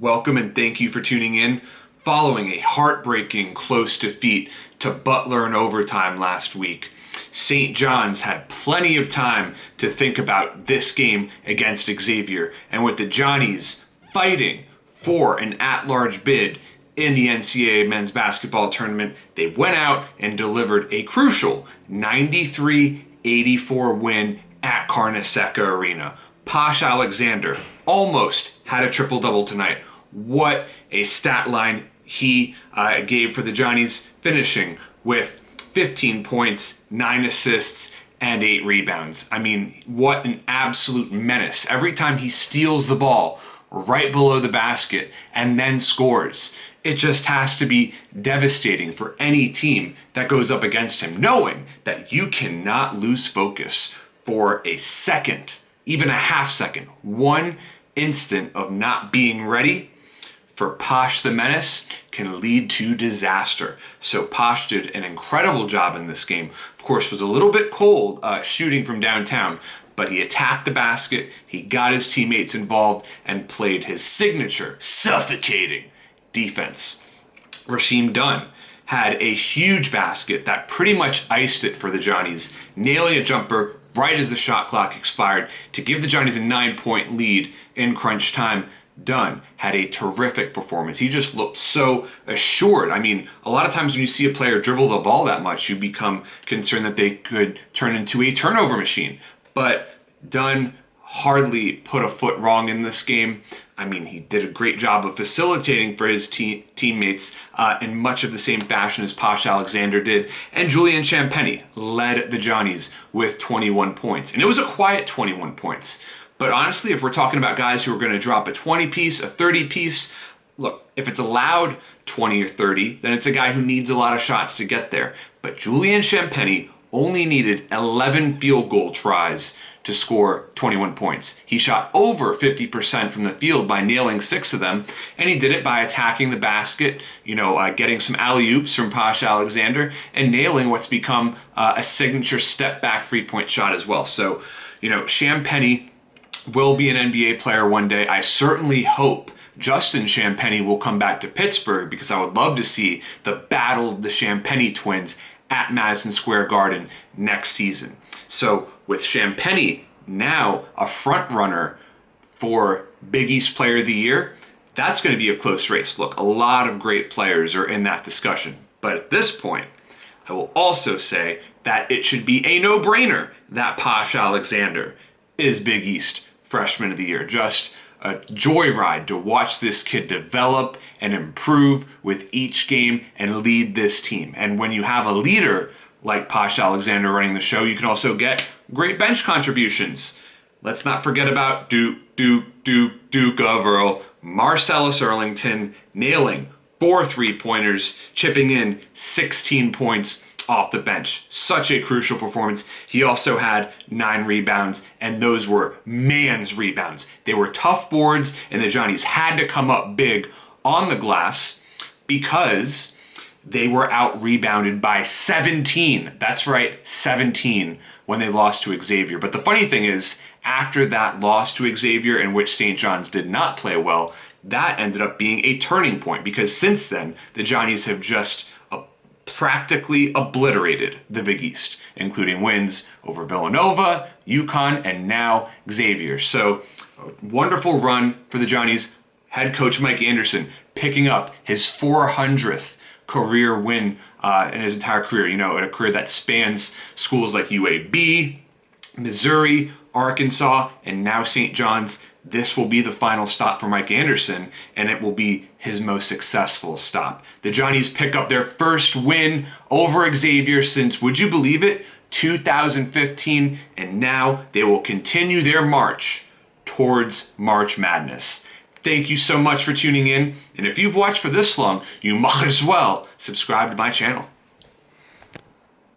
Welcome and thank you for tuning in. Following a heartbreaking close defeat to Butler in overtime last week, St. John's had plenty of time to think about this game against Xavier, and with the Johnnies fighting for an at-large bid in the NCAA men's basketball tournament, they went out and delivered a crucial 93-84 win at Carnesecca Arena. Posh Alexander almost had a triple-double tonight. What a stat line he gave for the Johnnies, finishing with 15 points, 9 assists, and 8 rebounds. I mean, what an absolute menace. Every time he steals the ball right below the basket and then scores, it just has to be devastating for any team that goes up against him, knowing that you cannot lose focus for a second, even a half second. One instant of not being ready for Posh the Menace can lead to disaster. So Posh did an incredible job in this game. Of course, was a little bit cold shooting from downtown, but he attacked the basket, he got his teammates involved, and played his signature suffocating defense. Rasheem Dunn had a huge basket that pretty much iced it for the Johnnies, nailing a jumper right as the shot clock expired to give the Johnnies a 9-point lead in crunch time. Dunn had a terrific performance. He just looked so assured. I mean, a lot of times when you see a player dribble the ball that much, you become concerned that they could turn into a turnover machine. But Dunn hardly put a foot wrong in this game. I mean, he did a great job of facilitating for his teammates in much of the same fashion as Posh Alexander did. And Julian Champagnie led the Johnnies with 21 points. And it was a quiet 21 points. But honestly, if we're talking about guys who are going to drop a 20-piece, a 30-piece, look, if it's allowed 20 or 30, then it's a guy who needs a lot of shots to get there. But Julian Champagnie only needed 11 field goal tries to score 21 points. He shot over 50% from the field by nailing 6 of them, and he did it by attacking the basket, getting some alley-oops from Posh Alexander, and nailing what's become a signature step-back three-point shot as well. So, Champagnie will be an NBA player one day. I certainly hope Justin Champagnie will come back to Pittsburgh, because I would love to see the battle of the Champagnie twins at Madison Square Garden next season. So with Champagnie now a front runner for Big East Player of the Year, that's going to be a close race. Look, a lot of great players are in that discussion. But at this point, I will also say that it should be a no-brainer that Posh Alexander is Big East Freshman of the Year. Just a joyride to watch this kid develop and improve with each game and lead this team. And when you have a leader like Posh Alexander running the show, you can also get great bench contributions. Let's not forget about Duke of Earl, Marcellus Earlington, nailing 4 3-pointers, chipping in 16 points off the bench. Such a crucial performance. He also had 9 rebounds, and those were man's rebounds. They were tough boards, and the Johnnies had to come up big on the glass because they were out-rebounded by 17. That's right, 17 when they lost to Xavier. But the funny thing is, after that loss to Xavier, in which St. John's did not play well, that ended up being a turning point, because since then, the Johnnies have just practically obliterated the Big East, including wins over Villanova, UConn, and now Xavier. So, a wonderful run for the Johnnies. Head coach Mike Anderson picking up his 400th career win in his entire career. In a career that spans schools like UAB, Missouri, Arkansas, and now St. John's. This will be the final stop for Mike Anderson, and it will be his most successful stop. The Johnnies pick up their first win over Xavier since, would you believe it, 2015, and now they will continue their march towards March Madness. Thank you so much for tuning in, and if you've watched for this long, you might as well subscribe to my channel.